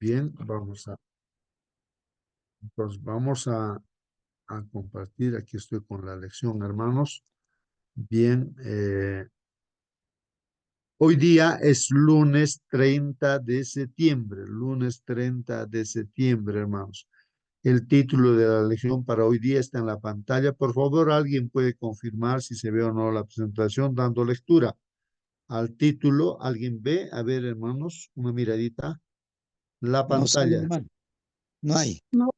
Bien, entonces vamos a compartir. Aquí estoy con la lección, hermanos. Bien, hoy día es lunes 30 de septiembre, lunes 30 de septiembre, hermanos. El título de la lección para hoy día está en la pantalla. Por favor, alguien puede confirmar si se ve o no la presentación dando lectura al título. ¿Alguien ve? A ver, hermanos, una miradita. La No sale, pantalla. hermano. No hay. No,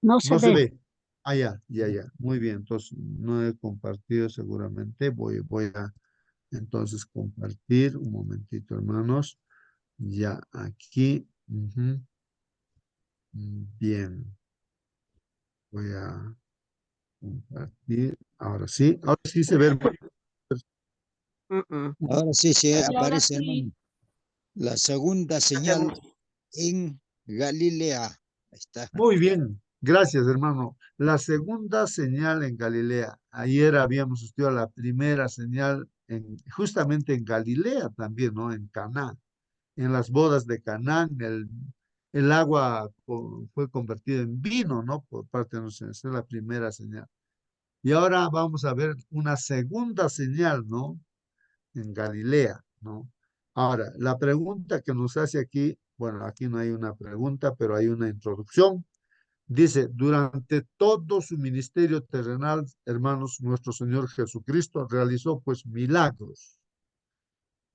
no se No se ve. ve. Ah, ya, ya, ya. Muy bien. Entonces, no he compartido seguramente. Voy a entonces compartir. Un momentito, hermanos. Ya aquí. Ujú. Bien. Voy a compartir. Ahora sí se ve, hermano. Ahora sí se Y ahora aparece, sí, hermano. La segunda señal en Galilea. Ahí está. Muy bien. Gracias, hermano. La segunda señal en Galilea. Ayer habíamos estudiado la primera señal justamente en Galilea también, ¿no? En Caná. En las bodas de Canaán, el agua fue convertida en vino, ¿no? Por parte de nosotros. Esa es la primera señal. Y ahora vamos a ver una segunda señal, ¿no? En Galilea, ¿no? Ahora, la pregunta que nos hace aquí, bueno, aquí no hay una pregunta, pero hay una introducción. Dice, durante todo su ministerio terrenal, hermanos, nuestro Señor Jesucristo realizó pues milagros.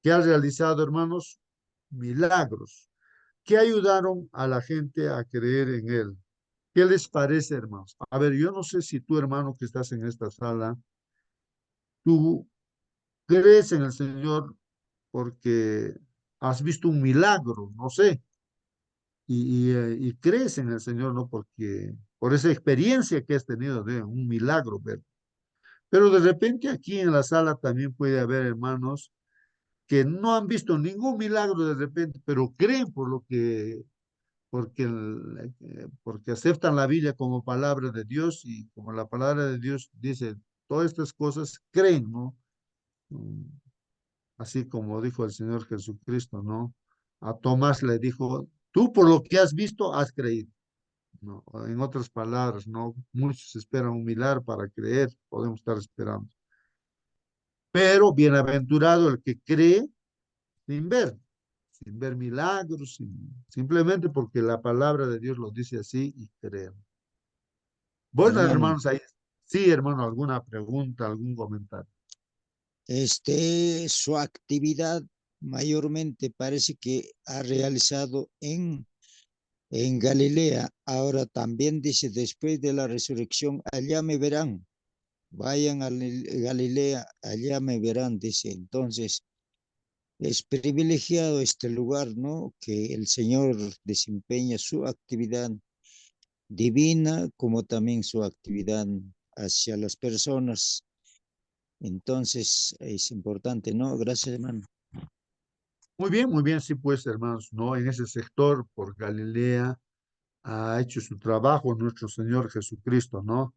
¿Qué ha realizado, hermanos? Milagros que ayudaron a la gente a creer en Él. ¿Qué les parece, hermanos? A ver, yo no sé si tú, hermano, que estás en esta sala, tú crees en el Señor porque has visto un milagro, no sé, y crees en el Señor, ¿no? Porque por esa experiencia que has tenido de un milagro, ¿ver? Pero de repente aquí en la sala también puede haber hermanos que no han visto ningún milagro de repente, pero creen porque aceptan la Biblia como palabra de Dios y como la palabra de Dios dice todas estas cosas, creen, ¿no? Mm, Así como dijo el Señor Jesucristo, ¿no? A Tomás le dijo, tú por lo que has visto has creído, ¿no? En otras palabras, ¿no? Muchos esperan un milagro para creer, podemos estar esperando. Pero bienaventurado el que cree sin ver, sin ver milagros, simplemente porque la palabra de Dios lo dice así y creen. Bueno, Hermano, hermanos, ahí sí, hermano, alguna pregunta, algún comentario. su actividad mayormente parece que ha realizado en Galilea. Ahora también dice, después de la resurrección, allá me verán. Vayan a Galilea, allá me verán, dice. Entonces, es privilegiado este lugar, ¿no? Que el Señor desempeña su actividad divina como también su actividad hacia las personas. Entonces, es importante, ¿no? Gracias, hermano. Muy bien, sí, pues, hermanos, ¿no? En ese sector, por Galilea, ha hecho su trabajo nuestro Señor Jesucristo, ¿no?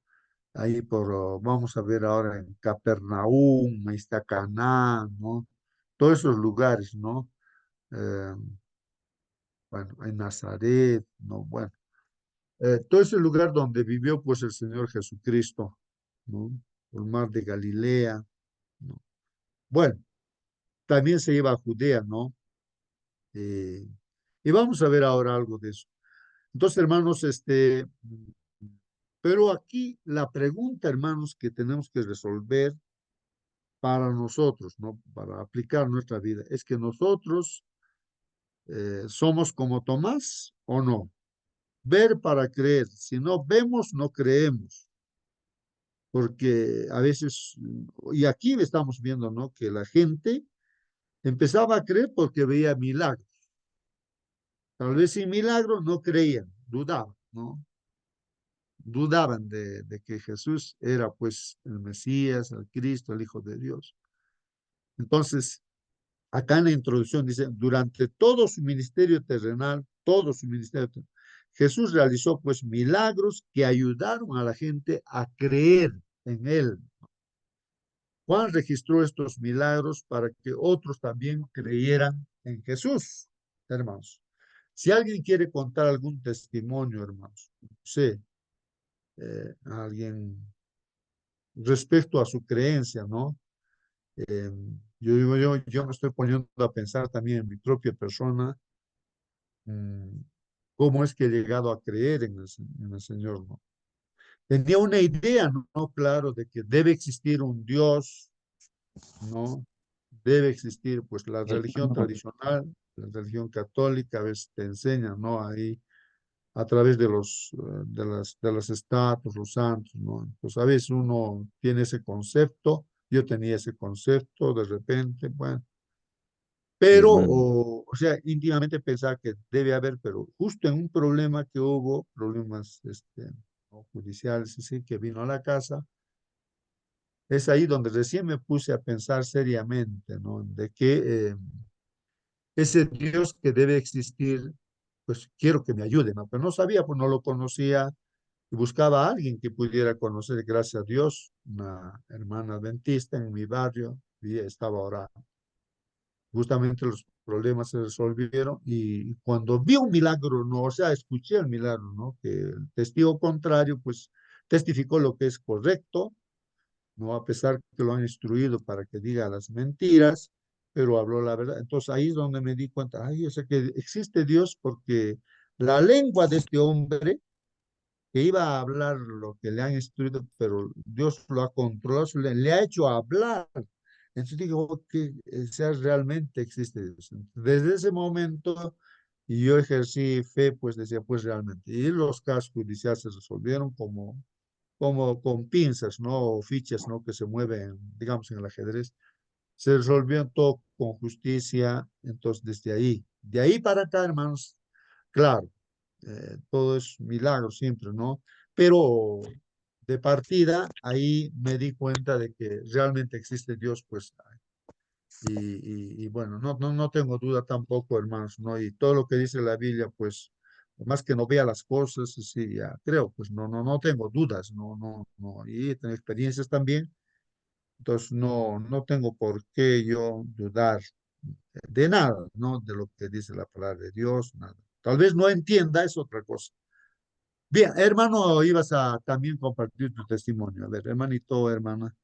Ahí vamos a ver ahora en Capernaum, ahí está Caná, ¿no? Todos esos lugares, ¿no? Eh, bueno, en Nazaret, ¿no? Bueno, todo ese lugar donde vivió, pues, el Señor Jesucristo, ¿no? El mar de Galilea, ¿no? Bueno, también se iba a Judea, ¿no? Eh, y vamos a ver ahora algo de eso. Entonces, hermanos, pero aquí la pregunta, hermanos, que tenemos que resolver para nosotros, ¿no? Para aplicar nuestra vida, es que nosotros somos como Tomás o no. Ver para creer. Si no vemos, no creemos. Porque a veces, y aquí estamos viendo, ¿no? Que la gente empezaba a creer porque veía milagros. Tal vez sin milagros no creían, dudaban, ¿no? Dudaban de que Jesús era pues el Mesías, el Cristo, el Hijo de Dios. Entonces, acá en la introducción dice, durante todo su ministerio terrenal, todo su ministerio terrenal, Jesús realizó pues milagros que ayudaron a la gente a creer en él. Juan registró estos milagros para que otros también creyeran en Jesús, hermanos. Si alguien quiere contar algún testimonio, hermanos, no sé, alguien respecto a su creencia, ¿no? Eh, yo digo, yo me estoy poniendo a pensar también en mi propia persona, mm, cómo es que he llegado a creer en el Señor, ¿no? Tenía una idea, ¿no? Claro, de que debe existir un Dios, ¿no? Debe existir, pues, la religión Hermano, tradicional, la religión católica, a veces te enseña, ¿no? Ahí, a través de de las estatuas, los santos, ¿no? Pues a veces uno tiene ese concepto, yo tenía ese concepto, de repente, bueno, pero, hermano, o sea, íntimamente pensaba que debe haber, pero justo en un problema que hubo, problemas, ¿no? Judiciales, así, que vino a la casa, es ahí donde recién me puse a pensar seriamente, ¿no? De que ese Dios que debe existir, pues quiero que me ayude, ¿no? Pero no sabía, pues no lo conocía y buscaba a alguien que pudiera conocer, gracias a Dios, una hermana adventista en mi barrio, y estaba orando. Justamente los problemas se resolvieron y cuando vi un milagro, no, o sea, escuché el milagro, ¿no? Que el testigo contrario, pues, testificó lo que es correcto, ¿no? A pesar que lo han instruido para que diga las mentiras, pero habló la verdad. Entonces ahí es donde me di cuenta, ay, o sea que existe Dios porque la lengua de este hombre que iba a hablar lo que le han instruido, pero Dios lo ha controlado, le ha hecho hablar. Entonces digo que sea realmente existe Dios. Desde ese momento, y yo ejercí fe, pues decía, pues realmente. Y los casos judiciales se resolvieron como con pinzas, ¿no? O fichas, ¿no? Que se mueven, digamos, en el ajedrez. Se resolvió todo con justicia. Entonces, desde ahí, de ahí para acá, hermanos, claro, todo es milagro siempre, ¿no? Pero de partida, ahí me di cuenta de que realmente existe Dios, pues, y bueno, no tengo duda tampoco, hermanos, ¿no? Y todo lo que dice la Biblia, pues, por más que no vea las cosas, sí, ya creo, pues no tengo dudas, no, y tengo experiencias también, entonces no tengo por qué yo dudar de nada, ¿no? De lo que dice la palabra de Dios, nada. Tal vez no entienda, es otra cosa. Bien, hermano, ibas a también compartir tu testimonio. A ver, hermanito, hermana.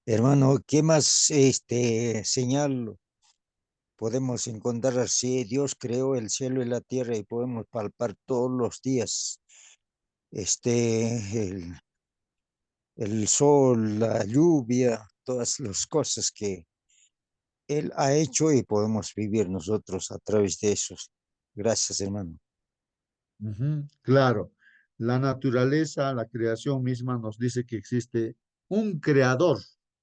hermano, ¿qué más señal podemos encontrar así? Dios creó el cielo y la tierra y podemos palpar todos los días el, el sol, la lluvia, todas las cosas que Él ha hecho y podemos vivir nosotros a través de esos. Gracias, hermano. Ujú, claro, la naturaleza, la creación misma nos dice que existe un creador.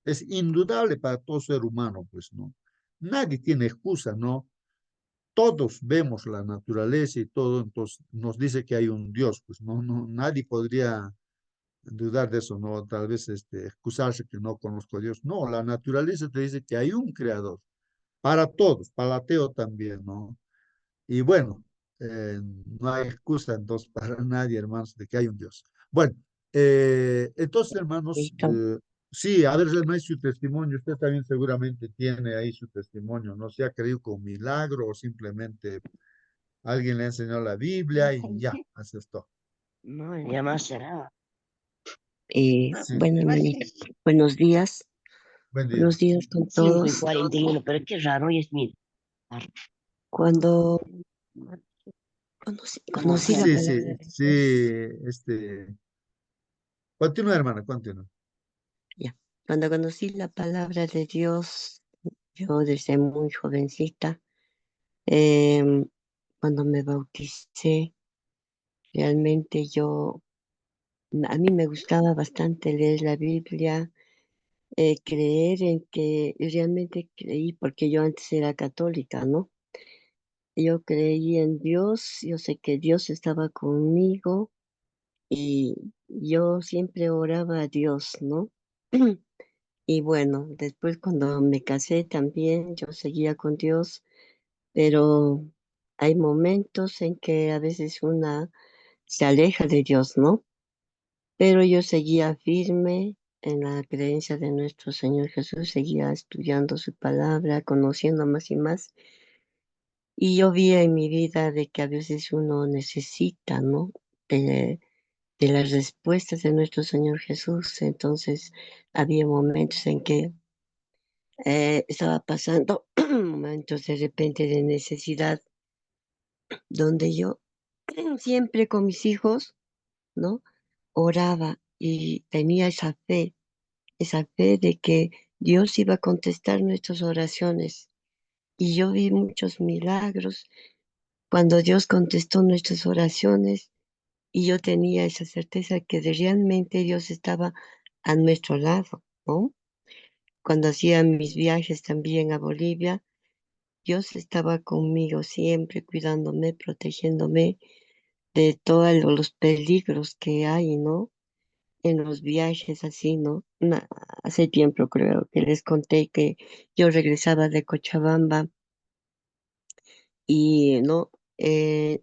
Es indudable para todo ser humano, pues, ¿no? Nadie tiene excusa, ¿no? Todos vemos la naturaleza y todo, entonces nos dice que hay un Dios, pues, nadie podría dudar de eso, ¿no? Tal vez excusarse que no conozco a Dios. No, la naturaleza te dice que hay un creador para todos, para el ateo también, ¿no? Y bueno, no hay excusa entonces para nadie, hermanos, de que hay un Dios. Bueno, entonces, hermanos, Listo. sí, a ver, no hay su testimonio. Usted también seguramente tiene ahí su testimonio. No se ha creído con milagro o simplemente alguien le ha enseñado la Biblia y ya, así es todo. No, ya más será. Sí, Bueno, hermanita, buenos días. buen día. Buenos días con 5:41, pero qué raro, hoy es mi. Cuando conocí la Sí, sí, palabra de sí, Dios, continúa, hermana, continúa. ya, cuando conocí la palabra de Dios, yo desde muy jovencita, em, cuando me bauticé, realmente a mí me gustaba bastante leer la Biblia, creer en que realmente creí, porque yo antes era católica, ¿no? Yo creí en Dios, yo sé que Dios estaba conmigo y yo siempre oraba a Dios, ¿no? Y bueno, después cuando me casé también yo seguía con Dios, pero hay momentos en que a veces una se aleja de Dios, ¿no? Pero yo seguía firme en la creencia de nuestro Señor Jesús, seguía estudiando su palabra, conociendo más y más. Y yo vi en mi vida de que a veces uno necesita, ¿no? De, de las respuestas de nuestro Señor Jesús. Entonces, había momentos en que estaba pasando momentos de repente de necesidad, donde yo siempre con mis hijos, ¿no? Oraba y tenía esa fe de que Dios iba a contestar nuestras oraciones. Y yo vi muchos milagros cuando Dios contestó nuestras oraciones y yo tenía esa certeza que realmente Dios estaba a nuestro lado, ¿no? Cuando hacía mis viajes también a Bolivia, Dios estaba conmigo siempre, cuidándome, protegiéndome de todos los peligros que hay, ¿no? En los viajes así, ¿no? Hace tiempo creo que les conté que yo regresaba de Cochabamba y, ¿no?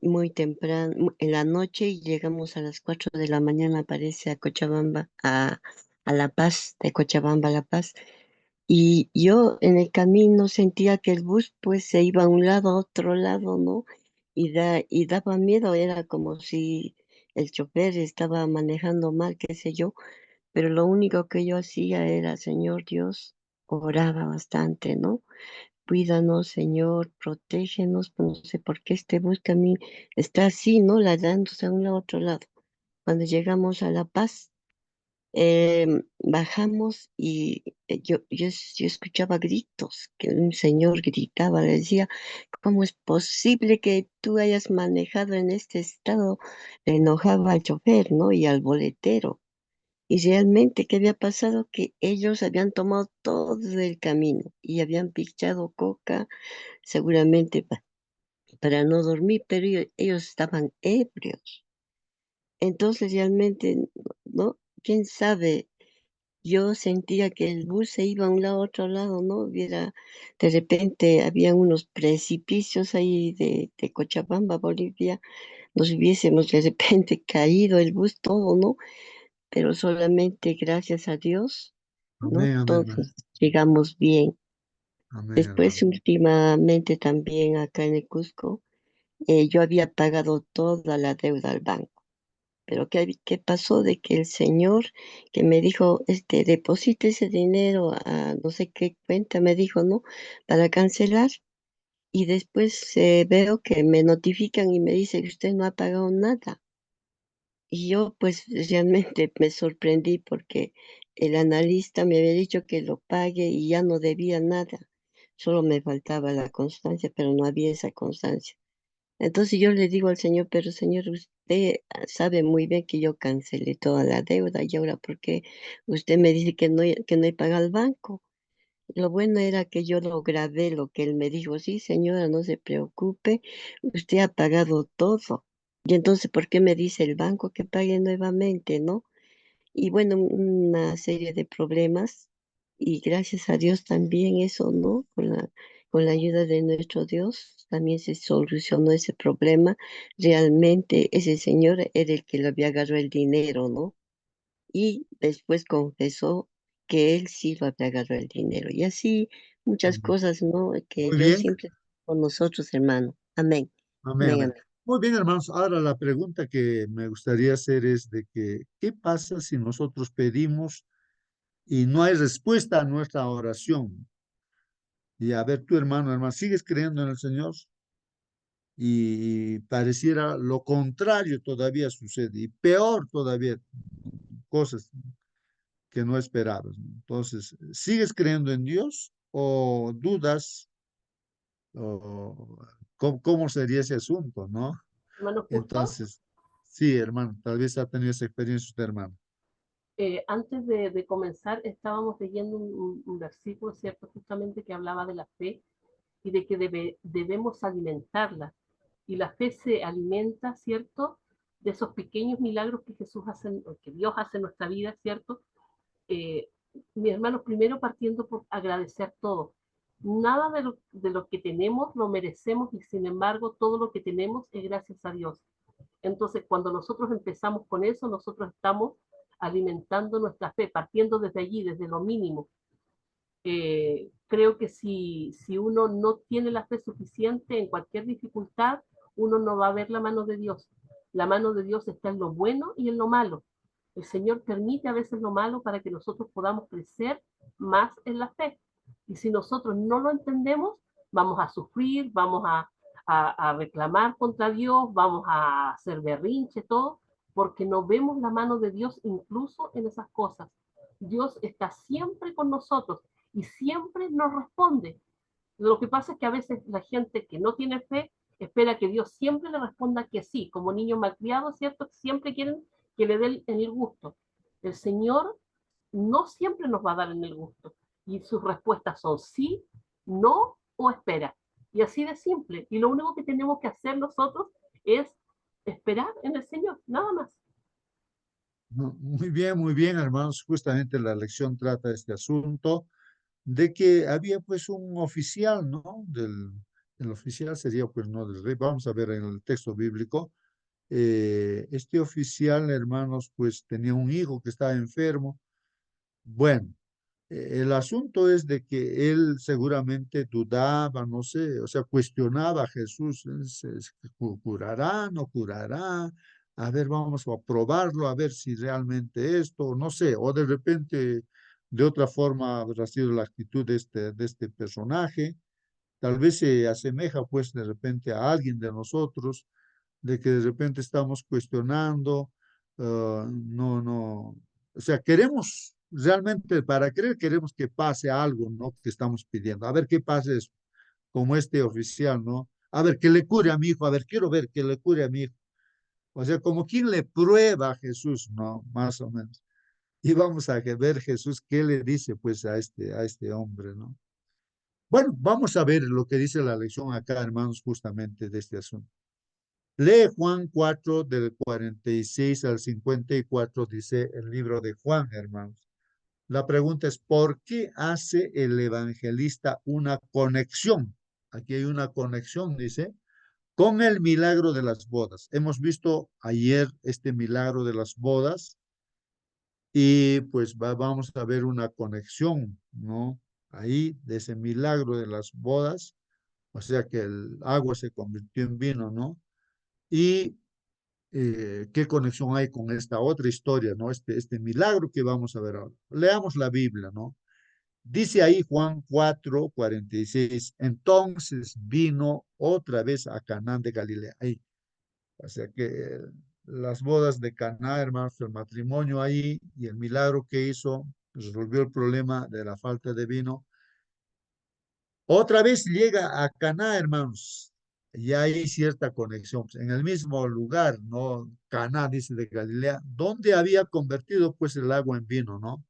Muy temprano, en la noche y llegamos a las 4 de la mañana, parece, a Cochabamba, a La Paz, de Cochabamba a La Paz. Y yo en el camino sentía que el bus pues se iba a un lado, a otro lado, ¿no? Y daba miedo, era como si el chofer estaba manejando mal, qué sé yo, pero lo único que yo hacía era, Señor Dios, oraba bastante, ¿no? Cuídanos, Señor, protégenos, pues no sé por qué este bus también está así, ¿no? Ladándose a un lado, a otro lado. Cuando llegamos a La Paz, bajamos y yo escuchaba gritos, que un señor gritaba, le decía, ¿cómo es posible que tú hayas manejado en este estado? Le enojaba al chofer, ¿no? Y al boletero. Y realmente, ¿qué había pasado? Que ellos habían tomado todo el camino y habían pichado coca, seguramente para no dormir, pero ellos estaban ebrios. Entonces, realmente, ¿no? ¿Quién sabe? Yo sentía que el bus se iba a un lado, a otro lado, ¿no? De repente, había unos precipicios ahí de Cochabamba, Bolivia, nos hubiésemos de repente caído el bus todo, ¿no? Pero solamente gracias a Dios, ¿no? Amén, amén, hermano. Todos llegamos bien. Amén, Después, hermano. últimamente también acá en el Cusco, yo había pagado toda la deuda al banco. Pero ¿qué pasó? De que el señor que me dijo, deposite ese dinero a no sé qué cuenta, me dijo, ¿no? Para cancelar. Y después veo que me notifican y me dice que usted no ha pagado nada. Y yo pues realmente me sorprendí porque el analista me había dicho que lo pague y ya no debía nada. Solo me faltaba la constancia, pero no había esa constancia. Entonces yo le digo al señor, pero señor, usted sabe muy bien que yo cancelé toda la deuda y ahora, ¿por qué usted me dice que no he pagado al banco? Lo bueno era que yo lo grabé, lo que él me dijo, sí, señora, no se preocupe, usted ha pagado todo. Y entonces, ¿por qué me dice el banco que pague nuevamente, no? Y bueno, una serie de problemas. Y gracias a Dios también eso, ¿no? Con la ayuda de nuestro Dios también se solucionó ese problema. Realmente ese señor era el que le había agarrado el dinero, ¿no? Y después confesó que él sí lo había agarrado el dinero. Y así muchas Amén. cosas, ¿no? Que Muy Dios bien. siempre está con nosotros, hermano. Amén. Amén, Amén, amén. amén. Muy bien, hermanos. Ahora la pregunta que me gustaría hacer es de que, ¿qué pasa si nosotros pedimos y no hay respuesta a nuestra oración? Y a ver, tu hermano, hermano, ¿sigues creyendo en el Señor? Y pareciera lo contrario todavía sucede, y peor todavía, cosas que no esperabas, ¿no? Entonces, ¿sigues creyendo en Dios o dudas? ¿O cómo sería ese asunto, no? Hermano Justo, Entonces, sí, hermano, tal vez ha tenido esa experiencia usted, hermano. antes de comenzar estábamos leyendo un versículo, ¿cierto? Justamente que hablaba de la fe y de que debemos alimentarla. Y la fe se alimenta, ¿cierto? De esos pequeños milagros que Jesús hace, que Dios hace en nuestra vida, ¿cierto? Eh, Mi hermano, primero partiendo por agradecer todo. Nada de lo que tenemos lo merecemos y sin embargo todo lo que tenemos es gracias a Dios. Entonces, cuando nosotros empezamos con eso, nosotros estamos alimentando nuestra fe, partiendo desde allí, desde lo mínimo. creo que si uno no tiene la fe suficiente en cualquier dificultad, uno no va a ver la mano de Dios. La mano de Dios está en lo bueno y en lo malo. El Señor permite a veces lo malo para que nosotros podamos crecer más en la fe. Y si nosotros no lo entendemos, vamos a sufrir, vamos a reclamar contra Dios, vamos a hacer berrinche, todo, porque no vemos la mano de Dios incluso en esas cosas. Dios está siempre con nosotros y siempre nos responde. Lo que pasa es que a veces la gente que no tiene fe espera que Dios siempre le responda que sí, como niños malcriados, ¿cierto? Siempre quieren que le den en el gusto. El Señor no siempre nos va a dar en el gusto y sus respuestas son sí, no o espera. Y así de simple. Y lo único que tenemos que hacer nosotros es esperar en el Señor, nada más. Muy bien, hermanos. Justamente la lección trata este asunto de que había pues un oficial, ¿no? El oficial sería pues no del rey. Vamos a ver en el texto bíblico. Este oficial, hermanos, pues tenía un hijo que estaba enfermo. Bueno, el asunto es de que él seguramente dudaba, no sé, o sea, cuestionaba a Jesús, ¿curará, no curará? A ver, vamos a probarlo, a ver si realmente esto, no sé, o de repente de otra forma habrá sido la actitud de este personaje. Tal vez se asemeja pues de repente a alguien de nosotros, de que de repente estamos cuestionando, no, o sea, queremos realmente, para creer, queremos que pase algo, ¿no? Que estamos pidiendo. A ver qué pasa es como este oficial, ¿no? A ver, que le cure a mi hijo, a ver, quiero ver que le cure a mi hijo. O sea, como quien le prueba a Jesús, ¿no? Más o menos. Y vamos a ver Jesús qué le dice pues a este hombre, ¿no? Bueno, vamos a ver lo que dice la lección acá, hermanos, justamente de este asunto. Lee Juan 4 del 46 al 54, dice el libro de Juan, hermanos. La pregunta es, ¿por qué hace el evangelista una conexión? Aquí hay una conexión, dice, con el milagro de las bodas. Hemos visto ayer este milagro de las bodas y pues vamos a ver una conexión, ¿no? Ahí de ese milagro de las bodas, o sea que el agua se convirtió en vino, ¿no? Y qué conexión hay con esta otra historia, ¿no? Este milagro que vamos a ver ahora. Leamos la Biblia, ¿no? Dice ahí Juan 4:46, entonces vino otra vez a Caná de Galilea. Ahí, o sea que las bodas de Caná, hermanos, el matrimonio ahí y el milagro que hizo resolvió el problema de la falta de vino. Otra vez llega a Caná, hermanos, y hay cierta conexión. En el mismo lugar, ¿no? Caná, dice de Galilea, donde había convertido pues el agua en vino, ¿no?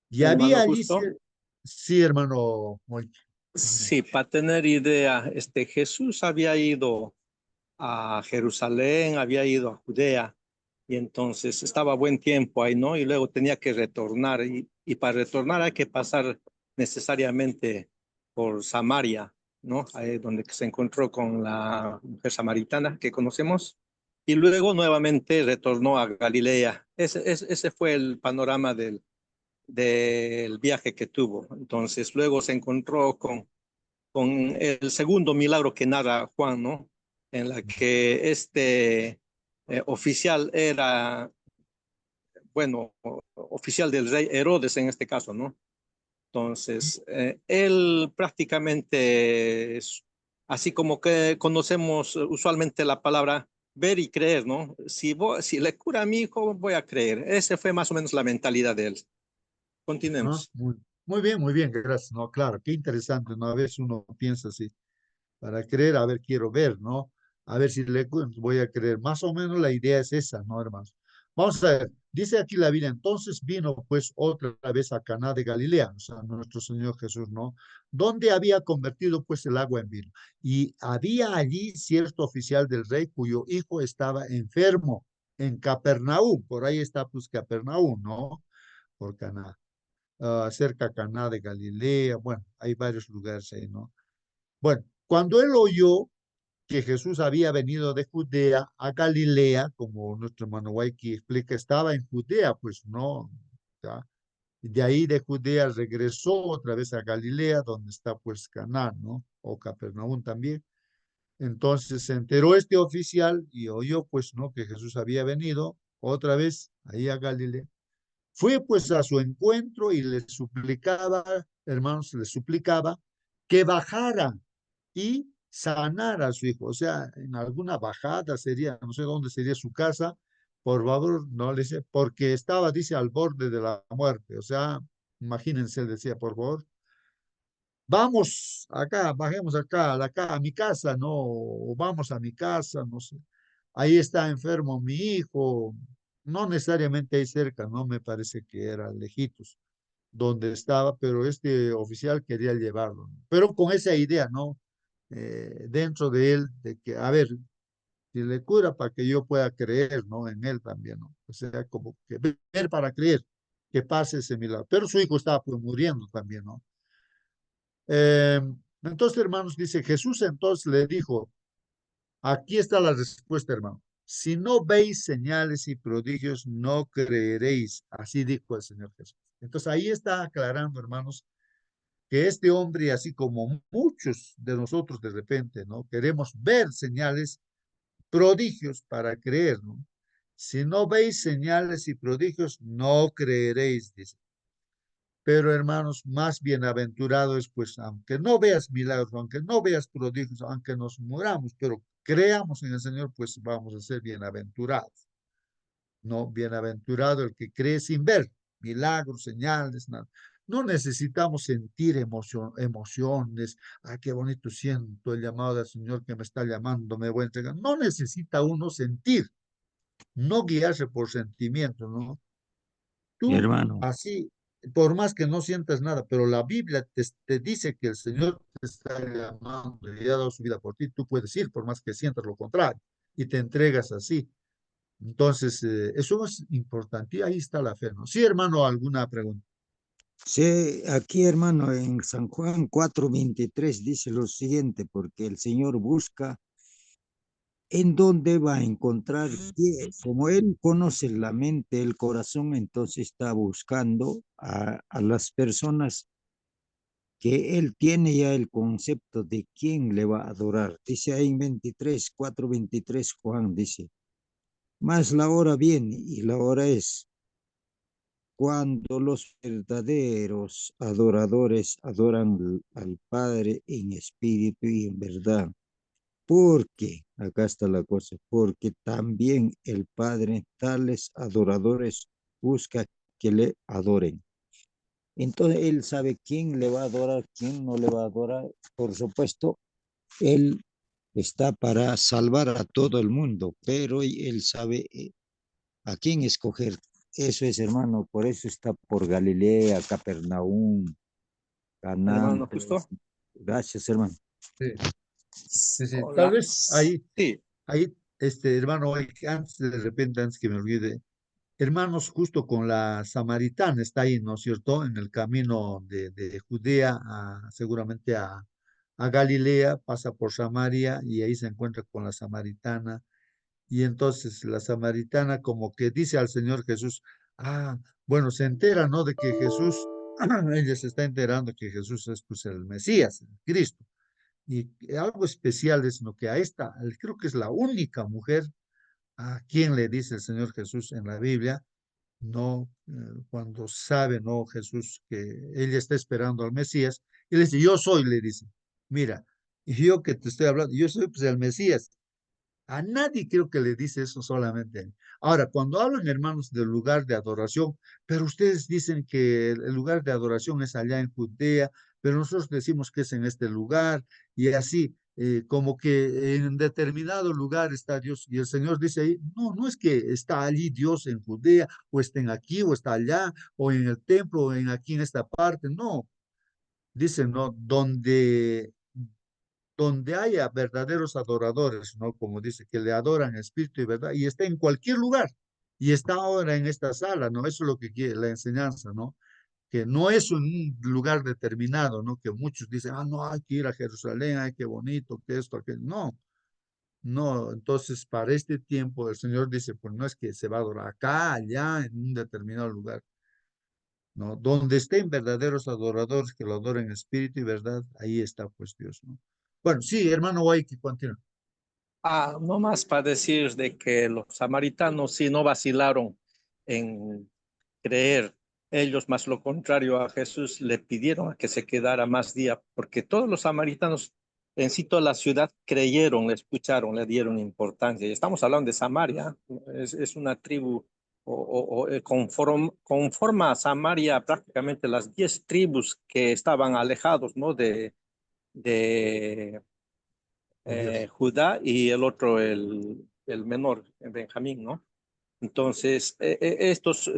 Y había Hermano allí, Justo, sí, hermano, muy. sí, para tener idea, Jesús había ido a Jerusalén, había ido a Judea, y entonces estaba buen tiempo ahí, ¿no? Y luego tenía que retornar, y para retornar hay que pasar necesariamente por Samaria, ¿no? Ahí donde se encontró con la mujer samaritana que conocemos, y luego nuevamente retornó a Galilea. Ese fue el panorama del viaje que tuvo. Entonces luego se encontró con el segundo milagro que narra Juan, ¿no? En la que oficial era, bueno, oficial del rey Herodes en este caso, ¿no? Entonces, él prácticamente, así como que conocemos usualmente la palabra ver y creer, ¿no? Si le cura a mi hijo, voy a creer. Esa fue más o menos la mentalidad de él. Ah, Continuemos. muy bien, gracias. No, claro, qué interesante, ¿no? A veces uno piensa así, para creer, a ver, quiero ver, ¿no? A ver si le voy a creer. Más o menos la idea es esa, ¿no, hermanos? Vamos a ver, dice aquí la Biblia, entonces vino pues otra vez a Caná de Galilea, o sea, nuestro Señor Jesús, ¿no? Donde había convertido pues el agua en vino. Y había allí cierto oficial del rey cuyo hijo estaba enfermo en Capernaum, por ahí está pues Capernaum, ¿no? Por Caná, cerca de Caná de Galilea, bueno, hay varios lugares ahí, ¿no? Bueno, cuando él oyó que Jesús había venido de Judea a Galilea, como nuestro hermano Waiki explica, estaba en Judea, pues no, ¿ya? De ahí de Judea regresó otra vez a Galilea, donde está pues Caná, ¿no? O Capernaum también. Entonces se enteró este oficial y oyó pues, ¿no? Que Jesús había venido otra vez ahí a Galilea. Fue pues a su encuentro y le suplicaba, hermanos, le suplicaba que bajara y sanara a su hijo. O sea, en alguna bajada sería, no sé dónde sería su casa, por favor, no le dice, porque estaba, dice, al borde de la muerte. O sea, imagínense, decía, por favor, vamos acá, bajemos acá, a mi casa, no, o vamos a mi casa, no sé. Ahí está enfermo mi hijo, no necesariamente ahí cerca, no me parece que era lejitos donde estaba, pero este oficial quería llevarlo, ¿no? Pero con esa idea, ¿no? Dentro de él, de que, a ver, si le cura para que yo pueda creer, ¿no? En él también, ¿no? O sea, como que ver para creer que pase ese milagro. Pero su hijo estaba pues muriendo también, ¿no? Eh, entonces, hermanos, dice Jesús, entonces le dijo, aquí está la respuesta, hermano. Si no veis señales y prodigios, no creeréis. Así dijo el Señor Jesús. Entonces ahí está aclarando, hermanos, que este hombre, así como muchos de nosotros de repente, ¿no? Queremos ver señales, prodigios para creer, ¿no? Si no veis señales y prodigios, no creeréis, dice. Pero hermanos, más bienaventurado es, pues, aunque no veas milagros, aunque no veas prodigios, aunque nos muramos, pero creamos en el Señor, pues vamos a ser bienaventurados. No, bienaventurado el que cree sin ver milagros, señales, nada. No necesitamos sentir emociones. Ay, qué bonito siento el llamado del Señor que me está llamando, me voy a entregar. No necesita uno sentir, no guiarse por sentimientos, ¿no? Mi Tú hermano. así, por más que no sientas nada, pero la Biblia te dice que el Señor te está llamando y ha dado su vida por ti, tú puedes ir por más que sientas lo contrario y te entregas así. Entonces, eso es importante y ahí está la fe, ¿no? Sí, hermano, ¿alguna pregunta? Sí, aquí hermano, en San Juan 4:23 dice lo siguiente, porque el Señor busca en dónde va a encontrar, como Él conoce la mente, el corazón, entonces está buscando a las personas que Él tiene ya el concepto de quién le va a adorar. Dice ahí en 4:23 Juan dice, mas la hora viene y la hora es cuando los verdaderos adoradores adoran al Padre en espíritu y en verdad. Porque, acá está la cosa, porque también el Padre tales adoradores busca que le adoren. Entonces Él sabe quién le va a adorar, quién no le va a adorar. Por supuesto, Él está para salvar a todo el mundo, pero Él sabe a quién escoger. Eso es, hermano, por eso está por Galilea, Capernaum, Canaán. Hermano, justo. Gracias, hermano. Sí, sí, sí. Tal Hola. vez Sí, hermano, antes de repente, antes que me olvide, hermanos, justo con la samaritana está ahí, ¿no es cierto? En el camino de Judea, seguramente a Galilea, pasa por Samaria y ahí se encuentra con la samaritana. Y entonces la samaritana como que dice al Señor Jesús, bueno, se entera, ¿no? De que Jesús, ella se está enterando que Jesús es pues el Mesías, el Cristo. Y algo especial es lo que a esta, creo que es la única mujer a quien le dice el Señor Jesús en la Biblia, no, cuando sabe, no, Jesús, que ella está esperando al Mesías, y le dice, yo soy, le dice, mira, y yo que te estoy hablando, yo soy pues el Mesías. A nadie creo que le dice eso solamente a él. Ahora, cuando hablan, hermanos, del lugar de adoración, pero ustedes dicen que el lugar de adoración es allá en Judea, pero nosotros decimos que es en este lugar, y así, como que en determinado lugar está Dios, y el Señor dice ahí, no, no es que está allí Dios en Judea, o estén aquí, o está allá, o en el templo, o en aquí en esta parte, no. Dice, no, donde haya verdaderos adoradores, ¿no? Como dice, que le adoran en espíritu y verdad, y está en cualquier lugar, y está ahora en esta sala, ¿no? Eso es lo que quiere la enseñanza, ¿no? Que no es un lugar determinado, ¿no? Que muchos dicen, no, hay que ir a Jerusalén, ay, qué bonito, que esto, aquello. No, no, entonces para este tiempo el Señor dice, pues no es que se va a adorar acá, allá, en un determinado lugar. ¿no? Donde estén verdaderos adoradores que lo adoren en espíritu y verdad, ahí está pues Dios, ¿no? Bueno, sí, hermano Guay, que continúa. No más para decir de que los samaritanos sí no vacilaron en creer. Ellos, más lo contrario a Jesús, le pidieron a que se quedara más día, porque todos los samaritanos en sí, toda la ciudad creyeron, le escucharon, le dieron importancia. Y estamos hablando de Samaria, es una tribu, conforma a Samaria prácticamente las 10 tribus que estaban alejados, ¿no? De Dios. Judá y el otro, el menor, Benjamín, ¿no? Entonces, estos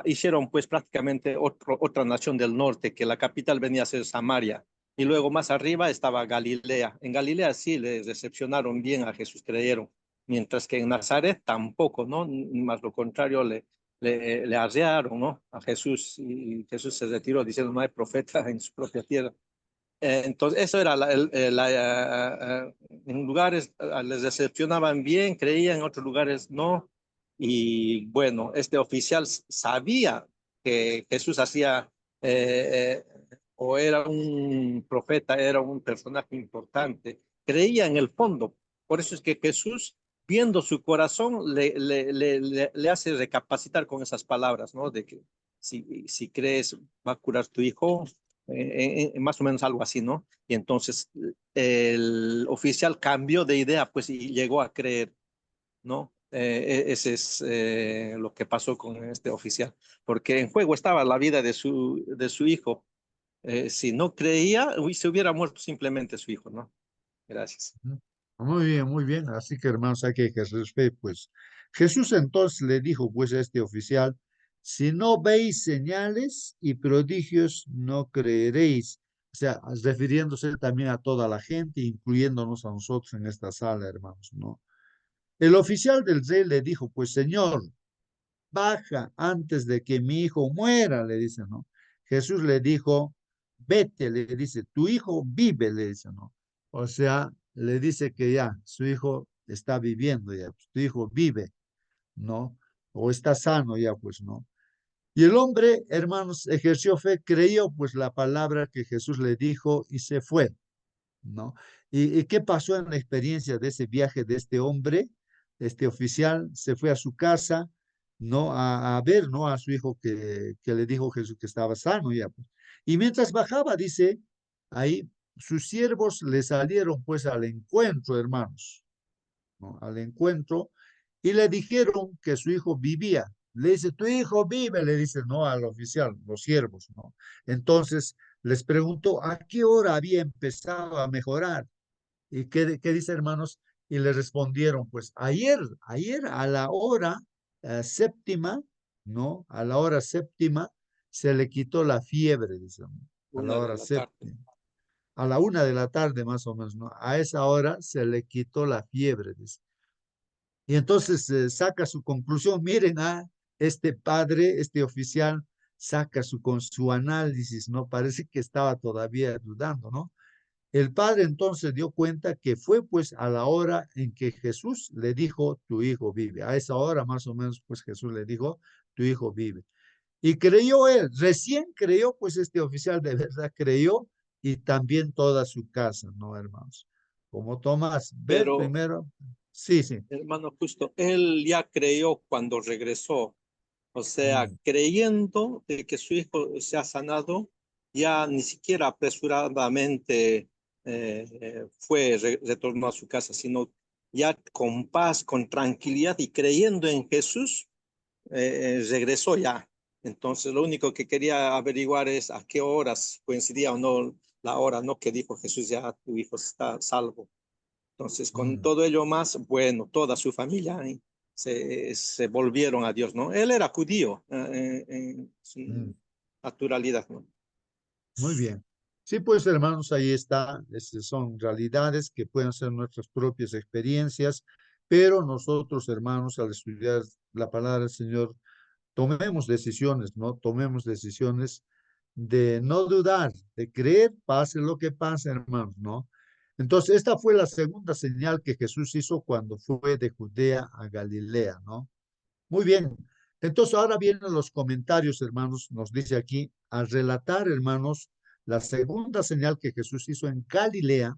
hicieron pues prácticamente otra nación del norte, que la capital venía a ser Samaria. Y luego más arriba estaba Galilea. En Galilea sí les recepcionaron bien a Jesús, creyeron. Mientras que en Nazaret tampoco, ¿no? Más lo contrario, le arrearon, ¿no? A Jesús, y Jesús se retiró diciendo no hay profeta en su propia tierra. Entonces, eso era en lugares les decepcionaban bien, creían, en otros lugares no. Y bueno, este oficial sabía que Jesús hacía, o era un profeta, era un personaje importante, creía en el fondo. Por eso es que Jesús, viendo su corazón, le hace recapacitar con esas palabras, ¿no? De que si crees, va a curar tu hijo, más o menos algo así, ¿no? Y entonces el oficial cambió de idea, pues, y llegó a creer, ¿no? Ese es lo que pasó con este oficial, porque en juego estaba la vida de su hijo. Si no creía, se hubiera muerto simplemente su hijo, ¿no? Gracias. Ujú. Muy bien, muy bien. Así que hermanos, hay que ejercer fe, pues. Jesús entonces le dijo pues a este oficial, si no veis señales y prodigios, no creeréis. O sea, refiriéndose también a toda la gente, incluyéndonos a nosotros en esta sala, hermanos, ¿no? El oficial del rey le dijo, pues Señor, baja antes de que mi hijo muera, le dice, ¿no? Jesús le dijo, vete, le dice, tu hijo vive, le dice, ¿no? O sea, le dice que ya, su hijo está viviendo ya, pues, tu hijo vive, ¿no? O está sano ya, pues, ¿no? Y el hombre, hermanos, ejerció fe, creyó pues la palabra que Jesús le dijo y se fue, ¿no? ¿Y qué pasó en la experiencia de ese viaje de este hombre? Este oficial se fue a su casa, ¿no? A ver, ¿no? A su hijo que le dijo Jesús que estaba sano ya, pues. Y mientras bajaba, dice, ahí sus siervos le salieron pues al encuentro, hermanos, ¿no? Al encuentro y le dijeron que su hijo vivía. Le dice, tu hijo vive, le dice, no al oficial, los siervos, ¿no? Entonces les preguntó a qué hora había empezado a mejorar. ¿Y qué dice, hermanos? Y le respondieron, pues ayer a la hora séptima, ¿no? A la hora séptima se le quitó la fiebre, dice, ¿no? A la Una de hora la tarde. séptima. A la 1 de la tarde más o menos, ¿no? A esa hora se le quitó la fiebre, dice. Y entonces saca su conclusión. Miren, este padre, este oficial, saca su análisis, ¿no? Parece que estaba todavía dudando, ¿no? El padre entonces dio cuenta que fue pues a la hora en que Jesús le dijo, tu hijo vive. A esa hora más o menos pues Jesús le dijo, tu hijo vive. Y creyó él, recién creyó pues este oficial de verdad creyó y también toda su casa, ¿no, hermanos? Como Tomás, ver Pero, primero, sí, sí. hermano, justo, él ya creyó cuando regresó. O sea, Mm, creyendo de que su hijo se ha sanado, ya ni siquiera apresuradamente retornó a su casa, sino ya con paz, con tranquilidad y creyendo en Jesús, regresó ya. Entonces, lo único que quería averiguar es a qué horas coincidía o no la hora, ¿no? Que dijo Jesús, ya tu hijo está salvo. Entonces, con mm, todo ello más, bueno, toda su familia se volvieron a Dios, ¿no? Él era judío en mm. su naturalidad, ¿no? Muy bien. Sí, pues hermanos, ahí está. Son realidades que pueden ser nuestras propias experiencias, pero nosotros, hermanos, al estudiar la palabra del Señor, tomemos decisiones, ¿no? Tomemos decisiones de no dudar, de creer, pase lo que pase, hermanos, ¿no? Entonces, esta fue la segunda señal que Jesús hizo cuando fue de Judea a Galilea, ¿no? Muy bien. Entonces ahora vienen los comentarios, hermanos, nos dice aquí, al relatar, hermanos, la segunda señal que Jesús hizo en Galilea,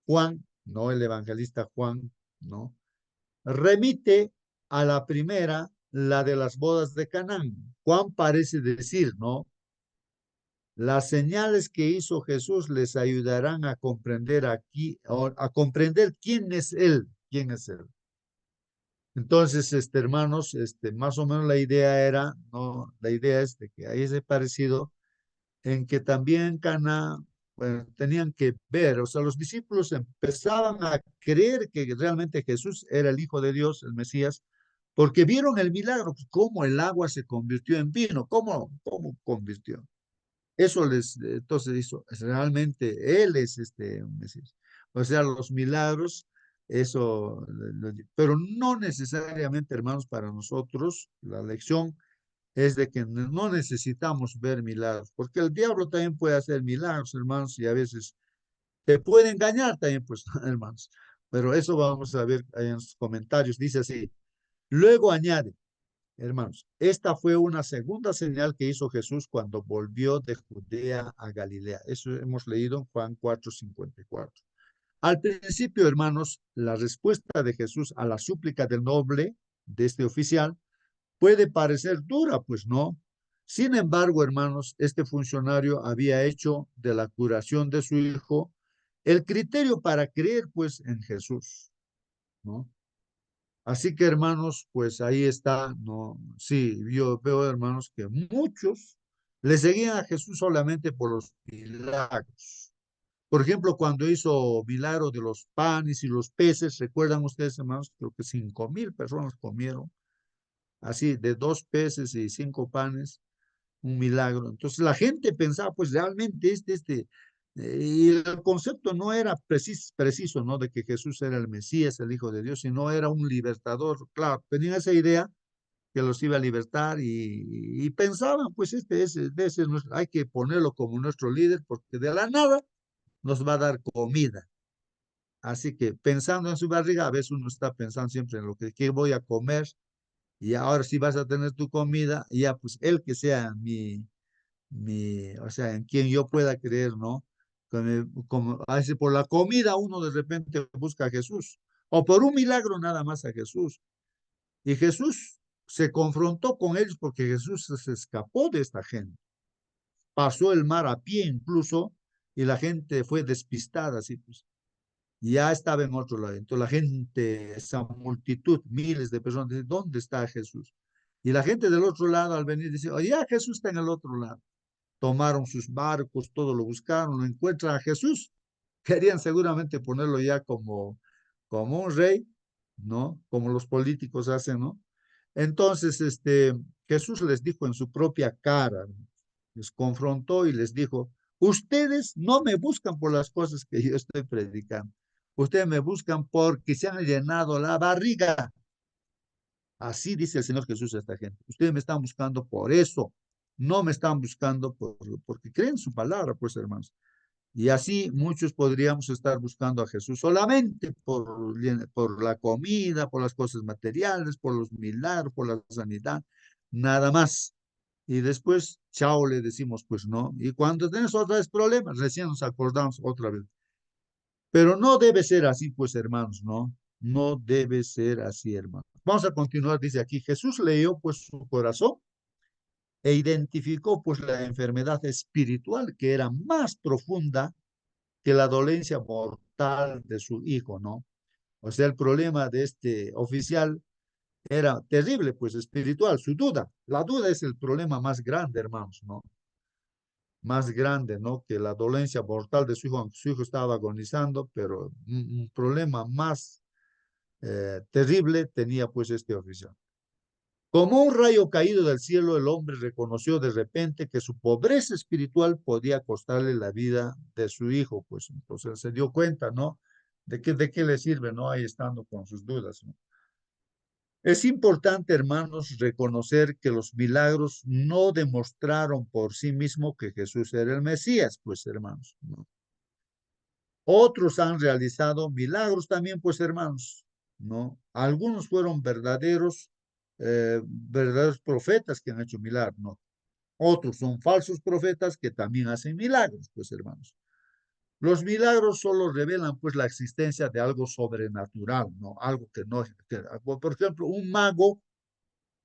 Juan, no el evangelista Juan, no, remite a la primera, la de las bodas de Canaán. Juan parece decir, ¿no? Las señales que hizo Jesús les ayudarán a comprender aquí, a comprender quién es Él, quién es Él. Entonces, hermanos, más o menos la idea era, no, la idea es de que hay ese parecido en que también Cana, bueno, tenían que ver, o sea, los discípulos empezaban a creer que realmente Jesús era el Hijo de Dios, el Mesías, porque vieron el milagro, pues, cómo el agua se convirtió en vino, cómo convirtió. Eso les, entonces hizo, realmente Él es Mesías. O sea, los milagros, eso, pero no necesariamente, hermanos, para nosotros, la lección es de que no necesitamos ver milagros, porque el diablo también puede hacer milagros, hermanos, y a veces te puede engañar también, pues, hermanos. Pero eso vamos a ver ahí en los comentarios. Dice así, luego añade, hermanos, esta fue una segunda señal que hizo Jesús cuando volvió de Judea a Galilea. Eso hemos leído en Juan 4:54. Al principio, hermanos, la respuesta de Jesús a la súplica del noble, de este oficial, puede parecer dura, pues no. Sin embargo, hermanos, este funcionario había hecho de la curación de su hijo el criterio para creer, pues, en Jesús, ¿no? Así que, hermanos, pues ahí está, ¿no? Sí, yo veo, hermanos, que muchos le seguían a Jesús solamente por los milagros. Por ejemplo, cuando hizo milagro de los panes y los peces, ¿recuerdan ustedes, hermanos? Creo que 5,000 personas comieron, así, de 2 peces y 5 panes, un milagro. Entonces la gente pensaba, pues realmente y el concepto no era preciso, ¿no? De que Jesús era el Mesías, el Hijo de Dios, sino era un libertador. Claro, tenían esa idea que los iba a libertar y pensaban, pues hay que ponerlo como nuestro líder porque de la nada nos va a dar comida. Así que pensando en su barriga, a veces uno está pensando siempre en lo que ¿qué voy a comer? Y ahora sí vas a tener tu comida, y ya pues él que sea o sea, en quien yo pueda creer, ¿no? Como a veces por la comida uno de repente busca a Jesús, o por un milagro nada más a Jesús. Y Jesús se confrontó con ellos porque Jesús se escapó de esta gente. Pasó el mar a pie incluso, y la gente fue despistada, así pues. Ya estaba en otro lado. Entonces la gente, esa multitud, miles de personas, dice, ¿dónde está Jesús? Y la gente del otro lado al venir dice, oye, ya Jesús está en el otro lado. Tomaron sus barcos, todo lo buscaron, lo encuentran a Jesús. Querían seguramente ponerlo ya como un rey, ¿no? Como los políticos hacen, ¿no? Entonces, Jesús les dijo en su propia cara, les confrontó y les dijo, ustedes no me buscan por las cosas que yo estoy predicando. Ustedes me buscan porque se han llenado la barriga. Así dice el Señor Jesús a esta gente. Ustedes me están buscando por eso. No me están buscando porque creen su palabra, pues, hermanos. Y así muchos podríamos estar buscando a Jesús solamente por la comida, por las cosas materiales, por los milagros, por la sanidad, nada más. Y después, chao, le decimos, pues no. Y cuando tenemos otra vez problemas, recién nos acordamos otra vez. Pero no debe ser así, pues, hermanos, ¿no? No debe ser así, hermanos. Vamos a continuar, dice aquí, Jesús leyó pues su corazón e identificó pues la enfermedad espiritual que era más profunda que la dolencia mortal de su hijo, ¿no? O sea, el problema de este oficial era terrible, pues espiritual, su duda. La duda es el problema más grande, hermanos, ¿no? Más grande, ¿no? Que la dolencia mortal de su hijo, aunque su hijo estaba agonizando, pero un problema más terrible tenía pues este oficial. Como un rayo caído del cielo, el hombre reconoció de repente que su pobreza espiritual podía costarle la vida de su hijo, pues entonces se dio cuenta, ¿no? De qué le sirve, ¿no? Ahí estando con sus dudas, ¿no? Es importante, hermanos, reconocer que los milagros no demostraron por sí mismo que Jesús era el Mesías, pues, hermanos, ¿no? Otros han realizado milagros también, pues, hermanos, ¿no? Algunos fueron verdaderos verdaderos profetas que han hecho milagros, no. Otros son falsos profetas que también hacen milagros, pues hermanos. Los milagros solo revelan pues la existencia de algo sobrenatural, ¿no? Algo que no, por ejemplo, un mago,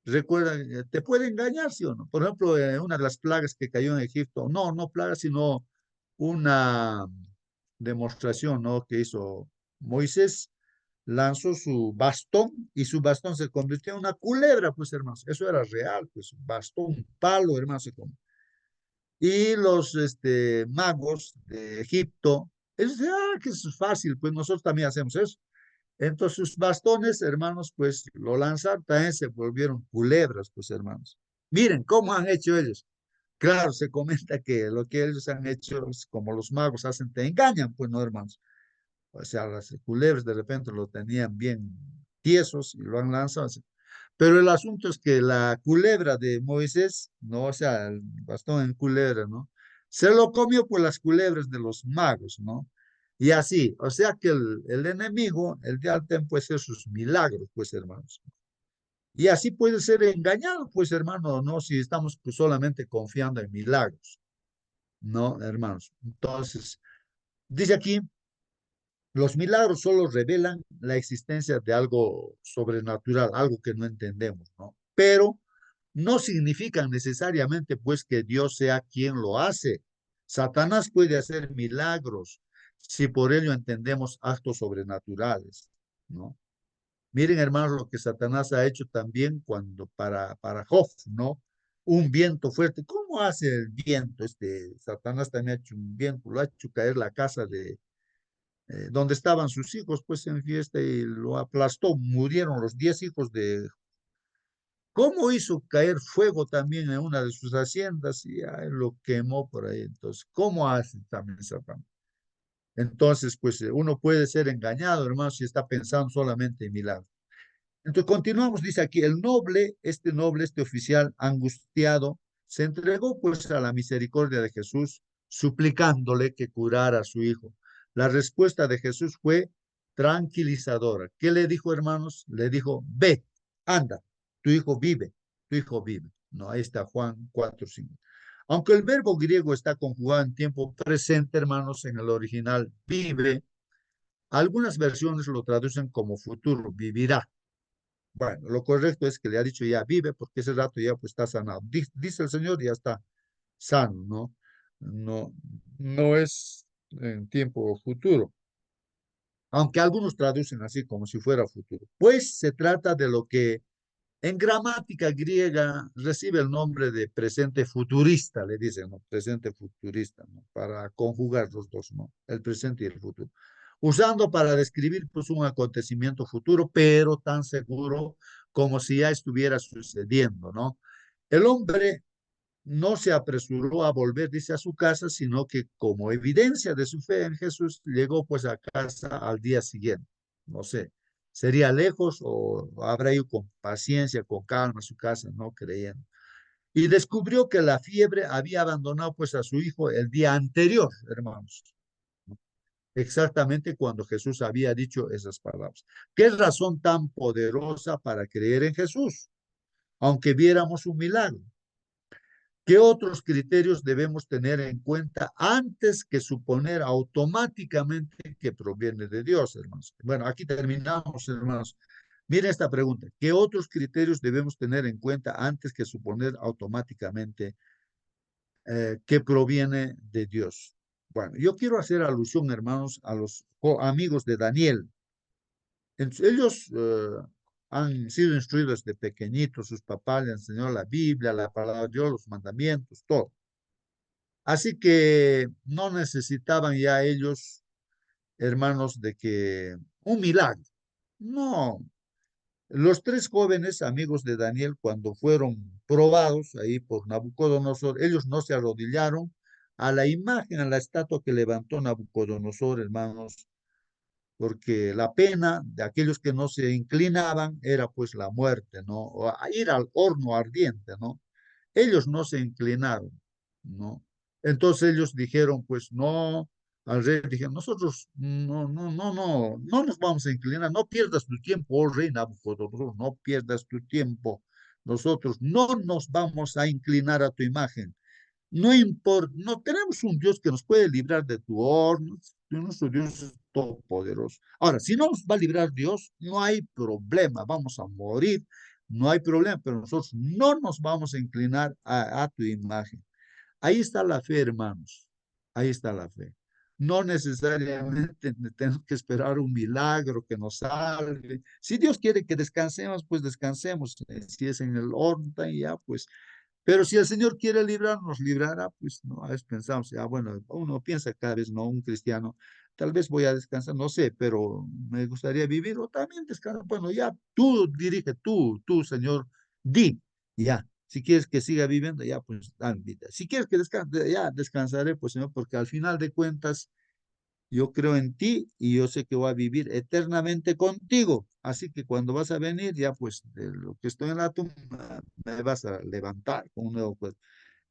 recuerda, te puede engañar, ¿sí o no? Por ejemplo, una de las plagas que cayó en Egipto, no plagas, sino una demostración, ¿no? Que hizo Moisés, lanzó su bastón y su bastón se convirtió en una culebra, pues hermanos, eso era real, pues un bastón, un palo, hermanos, se convirtió. Y los magos de Egipto, ellos dicen, que eso es fácil, pues nosotros también hacemos eso. Entonces sus bastones, hermanos, pues lo lanzaron, también se volvieron culebras, pues hermanos. Miren cómo han hecho ellos. Claro, se comenta que lo que ellos han hecho es como los magos hacen, te engañan, pues no, hermanos. O sea, las culebras de repente lo tenían bien tiesos y lo han lanzado. Pero el asunto es que la culebra de Moisés, no, o sea, el bastón en culebra, ¿no? Se lo comió por las culebras de los magos, ¿no? Y así, o sea que el enemigo, el diablo, puede hacer sus milagros, pues, hermanos. Y así puede ser engañado, pues, hermano, ¿no? Si estamos pues, solamente confiando en milagros, ¿no, hermanos? Entonces, dice aquí, los milagros solo revelan la existencia de algo sobrenatural, algo que no entendemos, ¿no? Pero no significan necesariamente pues que Dios sea quien lo hace. Satanás puede hacer milagros si por ello entendemos actos sobrenaturales, ¿no? Miren, hermanos, lo que Satanás ha hecho también cuando para Job, ¿no? Un viento fuerte. ¿Cómo hace el viento? Satanás también ha hecho un viento, lo ha hecho caer la casa de donde estaban sus hijos, pues en fiesta y lo aplastó. Murieron los 10 hijos de... ¿Cómo hizo caer fuego también en una de sus haciendas y lo quemó por ahí? Entonces, ¿cómo hace también Satanás? Entonces, pues uno puede ser engañado, hermano, si está pensando solamente en milagros. Entonces, continuamos, dice aquí, el noble, este oficial angustiado, se entregó pues a la misericordia de Jesús, suplicándole que curara a su hijo. La respuesta de Jesús fue tranquilizadora. ¿Qué le dijo, hermanos? Le dijo, ve, anda, tu hijo vive, tu hijo vive. No, ahí está Juan 4:5. Aunque el verbo griego está conjugado en tiempo presente, hermanos, en el original vive, algunas versiones lo traducen como futuro, vivirá. Bueno, lo correcto es que le ha dicho ya vive, porque ese rato ya pues está sanado. Dice el Señor, ya está sano, ¿no? No, no es en tiempo futuro, aunque algunos traducen así como si fuera futuro. Pues se trata de lo que en gramática griega recibe el nombre de presente futurista, le dicen, ¿no? Presente futurista, ¿no? Para conjugar los dos, ¿no? El presente y el futuro. Usando para describir pues un acontecimiento futuro, pero tan seguro como si ya estuviera sucediendo, ¿no? El hombre no se apresuró a volver, dice, a su casa, sino que como evidencia de su fe en Jesús, llegó pues a casa al día siguiente. No sé, sería lejos o habrá ido con paciencia, con calma a su casa, no creyendo. Y descubrió que la fiebre había abandonado pues a su hijo el día anterior, hermanos. Exactamente cuando Jesús había dicho esas palabras. ¿Qué razón tan poderosa para creer en Jesús? Aunque viéramos un milagro. ¿Qué otros criterios debemos tener en cuenta antes que suponer automáticamente que proviene de Dios, hermanos? Bueno, aquí terminamos, hermanos. Miren esta pregunta. ¿Qué otros criterios debemos tener en cuenta antes que suponer automáticamente que proviene de Dios? Bueno, yo quiero hacer alusión, hermanos, a los amigos de Daniel. Ellos han sido instruidos de pequeñitos, sus papás les enseñaron la Biblia, la palabra de Dios, los mandamientos, todo. Así que no necesitaban ya ellos, hermanos, de que un milagro. No, los tres jóvenes amigos de Daniel, cuando fueron probados ahí por Nabucodonosor, ellos no se arrodillaron a la imagen, a la estatua que levantó Nabucodonosor, hermanos, porque la pena de aquellos que no se inclinaban era pues la muerte, ¿no? O a ir al horno ardiente, ¿no? Ellos no se inclinaron, ¿no? Entonces ellos dijeron, pues no, al rey, dijeron, nosotros no nos vamos a inclinar, no pierdas tu tiempo, oh rey Nabucodonosor, no pierdas tu tiempo. Nosotros no nos vamos a inclinar a tu imagen. No importa, no tenemos un Dios que nos puede librar de tu horno, nuestro Dios es todopoderoso. Ahora, si no nos va a librar Dios, no hay problema, vamos a morir, no hay problema, pero nosotros no nos vamos a inclinar a tu imagen. Ahí está la fe, hermanos. Ahí está la fe. No necesariamente tenemos que esperar un milagro que nos salve. Si Dios quiere que descansemos, pues descansemos. Si es en el horno, ya pues. Pero si el Señor quiere librarnos, librará, pues no, a veces pensamos, bueno, uno piensa cada vez, no, un cristiano, tal vez voy a descansar, no sé, pero me gustaría vivir o también descansar. Bueno, ya tú dirige, tú, Señor, di, ya. Si quieres que siga viviendo, ya, pues, dan vida. Si quieres que descanse, ya descansaré, pues, Señor, porque al final de cuentas, yo creo en ti y yo sé que voy a vivir eternamente contigo. Así que cuando vas a venir, ya pues de lo que estoy en la tumba, me vas a levantar con un nuevo cuerpo.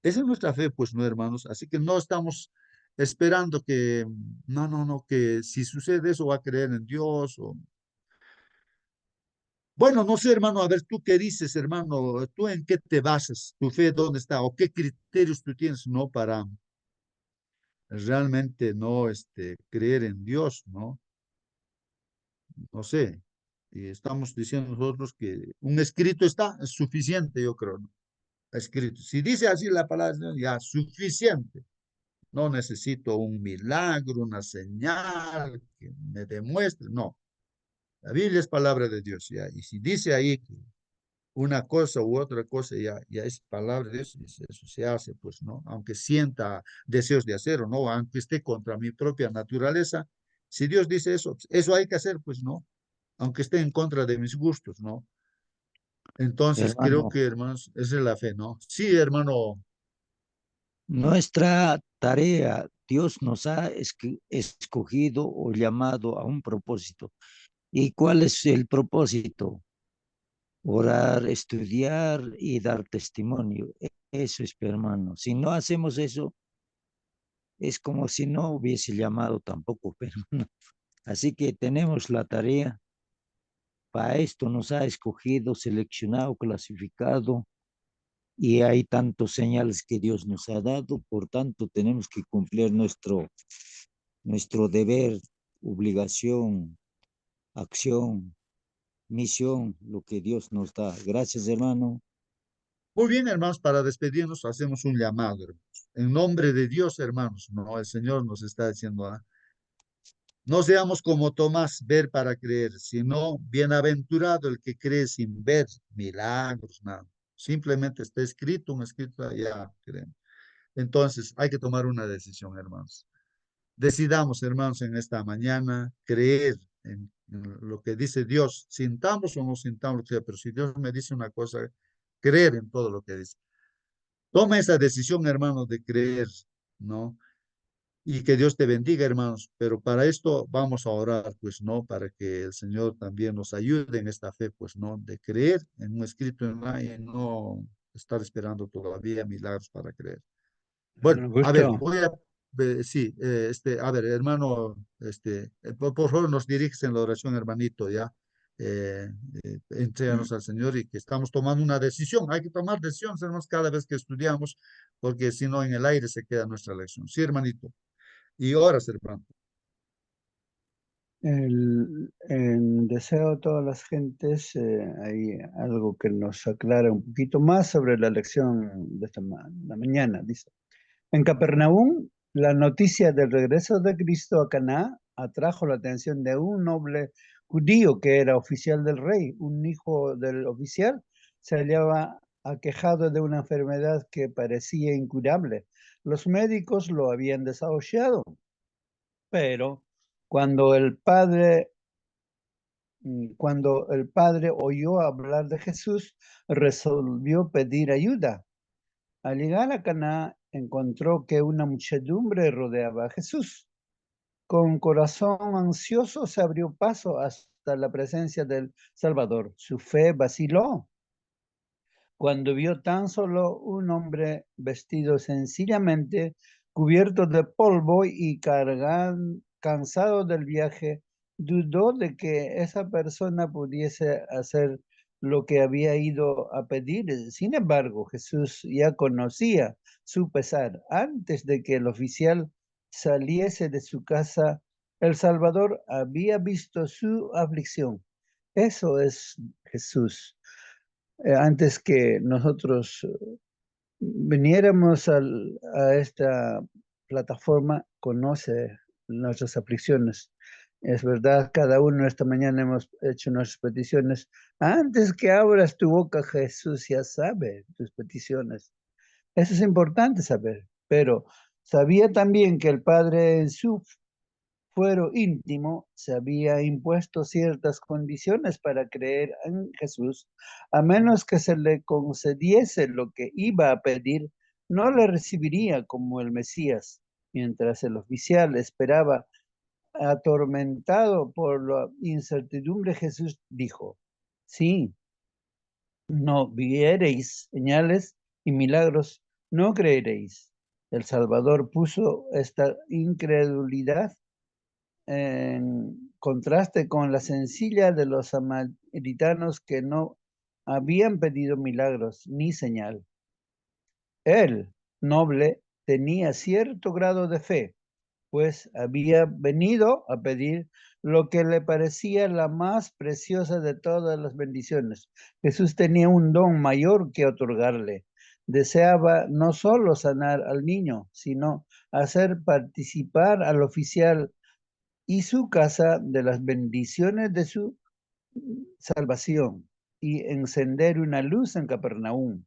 Esa es nuestra fe, pues, no, hermanos. Así que no estamos esperando que, no, que si sucede eso va a creer en Dios. Bueno, no sé, hermano, a ver, tú qué dices, hermano, tú en qué te basas, tu fe, dónde está, o qué criterios tú tienes, ¿no? Para realmente no, creer en Dios, ¿no? No sé, y estamos diciendo nosotros que un escrito está, es suficiente, yo creo, ¿no? Escrito. Si dice así la palabra, ya, suficiente. No necesito un milagro, una señal que me demuestre, no. La Biblia es palabra de Dios, ya, y si dice ahí que una cosa u otra cosa, ya es palabra de Dios, eso se hace, pues, ¿no? Aunque sienta deseos de hacerlo, ¿no? Aunque esté contra mi propia naturaleza, si Dios dice eso, eso hay que hacer, pues, ¿no? Aunque esté en contra de mis gustos, ¿no? Entonces, creo Hermano, que, hermanos, esa es la fe, ¿no? Sí, hermano. nuestra tarea, Dios nos ha escogido o llamado a un propósito. ¿Y cuál es el propósito? Orar, estudiar y dar testimonio. Eso es, hermano. Si no hacemos eso, es como si no hubiese llamado tampoco, hermano. Así que tenemos la tarea. Para esto nos ha escogido, seleccionado, clasificado y hay tantos señales que Dios nos ha dado. Por tanto, tenemos que cumplir nuestro deber, obligación, acción, misión, lo que Dios nos da. Gracias, hermano. Muy bien, hermanos, para despedirnos hacemos un llamado, hermanos. En nombre de Dios, hermanos, no, el Señor nos está diciendo, no seamos como Tomás, ver para creer, sino bienaventurado el que cree sin ver milagros, nada. Simplemente está escrito, un escrito, ya creemos. Entonces, hay que tomar una decisión, hermanos. Decidamos, hermanos, en esta mañana creer en lo que dice Dios, sintamos o no sintamos lo que sea, pero si Dios me dice una cosa, creer en todo lo que dice. Toma esa decisión, hermanos, de creer, ¿no? Y que Dios te bendiga, hermanos. Pero para esto vamos a orar, pues, ¿no? Para que el Señor también nos ayude en esta fe, pues, ¿no? De creer en un escrito en la y no estar esperando todavía milagros para creer. Bueno, Hermano a ver, Augusto, voy a, sí, a ver, hermano, por favor nos diriges en la oración, hermanito, ya. Entréganos al Señor y que estamos tomando una decisión. Hay que tomar decisiones, hermanos, cada vez que estudiamos, porque si no, en el aire se queda nuestra lección. Sí, hermanito. Y oras, hermano. deseo a todas las gentes hay algo que nos aclara un poquito más sobre la lección de la mañana. Dice, en Capernaum, la noticia del regreso de Cristo a Caná atrajo la atención de un noble judío que era oficial del rey. Un hijo del oficial se hallaba aquejado de una enfermedad que parecía incurable. Los médicos lo habían desahuciado, pero cuando cuando el padre oyó hablar de Jesús, resolvió pedir ayuda. Al llegar a Caná, encontró que una muchedumbre rodeaba a Jesús. Con corazón ansioso se abrió paso hasta la presencia del Salvador. Su fe vaciló cuando vio tan solo un hombre vestido sencillamente cubierto de polvo y cansado del viaje, dudó de que esa persona pudiese hacer lo que había ido a pedir. Sin embargo, Jesús ya conocía su pesar. Antes de que el oficial saliese de su casa, el Salvador había visto su aflicción. Eso es Jesús. Antes que nosotros viniéramos a esta plataforma, conoce nuestras aflicciones. Es verdad, cada uno esta mañana hemos hecho nuestras peticiones. Antes que abras tu boca, Jesús ya sabe tus peticiones. Eso es importante saber, pero sabía también que el Padre en su fuero íntimo se había impuesto ciertas condiciones para creer en Jesús. A menos que se le concediese lo que iba a pedir, no le recibiría como el Mesías. Mientras el oficial esperaba, atormentado por la incertidumbre, Jesús dijo: sí, no viereis señales y milagros, no creeréis. El Salvador puso esta incredulidad en contraste con la sencilla de los samaritanos que no habían pedido milagros ni señal. Él, noble, tenía cierto grado de fe, pues había venido a pedir lo que le parecía la más preciosa de todas las bendiciones. Jesús tenía un don mayor que otorgarle. Deseaba no solo sanar al niño, sino hacer participar al oficial y su casa de las bendiciones de su salvación y encender una luz en Capernaum,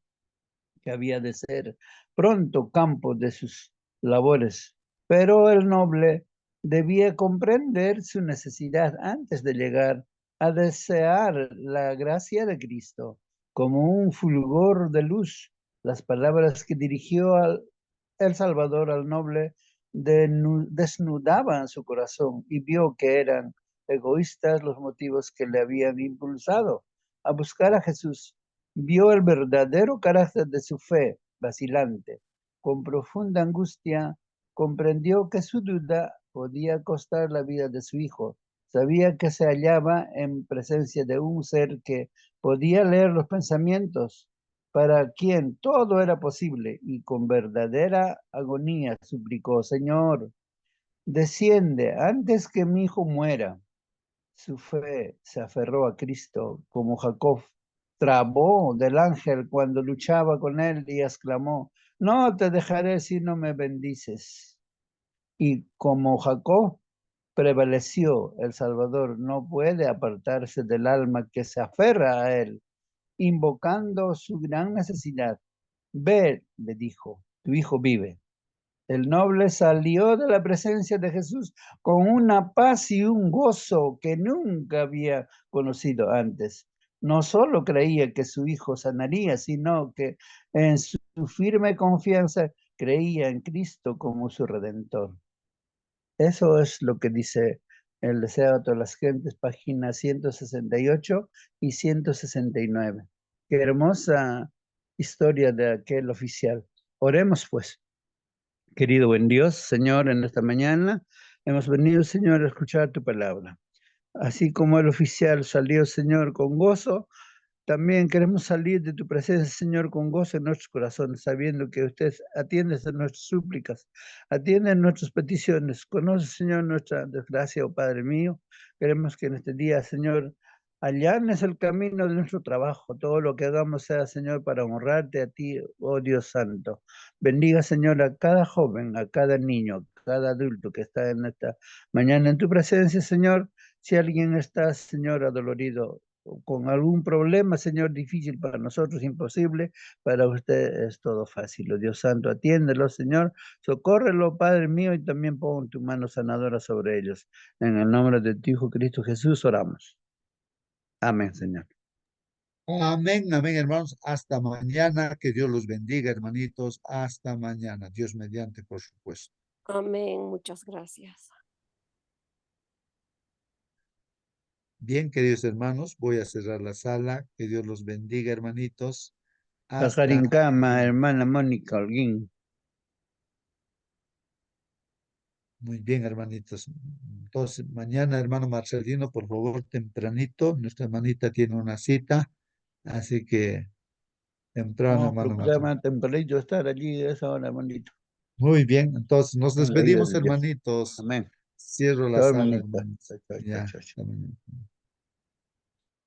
que había de ser pronto campo de sus labores. Pero el noble debía comprender su necesidad antes de llegar a desear la gracia de Cristo como un fulgor de luz. Las palabras que dirigió el Salvador al noble desnudaban su corazón y vio que eran egoístas los motivos que le habían impulsado a buscar a Jesús. Vio el verdadero carácter de su fe vacilante. Con profunda angustia comprendió que su duda podía costar la vida de su hijo. Sabía que se hallaba en presencia de un ser que podía leer los pensamientos, para quien todo era posible, y con verdadera agonía suplicó: Señor, desciende antes que mi hijo muera. Su fe se aferró a Cristo como Jacob trabó del ángel cuando luchaba con él y exclamó: no te dejaré si no me bendices. Y como Jacob prevaleció, el Salvador no puede apartarse del alma que se aferra a él, invocando su gran necesidad. Ve, le dijo, tu hijo vive. El noble salió de la presencia de Jesús con una paz y un gozo que nunca había conocido antes. No solo creía que su hijo sanaría, sino que en su firme confianza creía en Cristo como su Redentor. Eso es lo que dice el deseo de todas las gentes, páginas 168 y 169. Qué hermosa historia de aquel oficial. Oremos pues. Querido buen Dios, Señor, en esta mañana hemos venido, Señor, a escuchar tu palabra. Así como el oficial salió, Señor, con gozo, también queremos salir de tu presencia, Señor, con gozo en nuestros corazones, sabiendo que usted atiende a nuestras súplicas, atiende nuestras peticiones. Conoce, Señor, nuestra desgracia, oh Padre mío. Queremos que en este día, Señor, allanes el camino de nuestro trabajo. Todo lo que hagamos sea, Señor, para honrarte a ti, oh Dios Santo. Bendiga, Señor, a cada joven, a cada niño, a cada adulto que está en esta mañana en tu presencia, Señor. Si alguien está, Señor, adolorido, con algún problema, Señor, difícil para nosotros, imposible, para usted es todo fácil. Oh Dios Santo, atiéndelo, Señor, socórrelo, Padre mío, y también pon tu mano sanadora sobre ellos. En el nombre de tu Hijo Cristo Jesús oramos. Amén, Señor. Amén, amén, hermanos. Hasta mañana. Que Dios los bendiga, hermanitos. Hasta mañana. Dios mediante, por supuesto. Amén, muchas gracias. Bien, queridos hermanos, voy a cerrar la sala. Que Dios los bendiga, hermanitos. Hasta Cama, mañana. hermana Mónica Holguín. Muy bien, hermanitos. Entonces, mañana, hermano Marcelino, por favor, tempranito. Nuestra hermanita tiene una cita, así que temprano, Vamos a hermano procurar Marcelino. más tempranito estar allí a esa hora, hermanito. Muy bien, entonces nos Con la ayuda despedimos, de Dios. hermanitos. Amén. Cierro la Chao, sala, hermanita. hermanos. Chao, chao, chao, Ya, chao, chao. hasta mañana.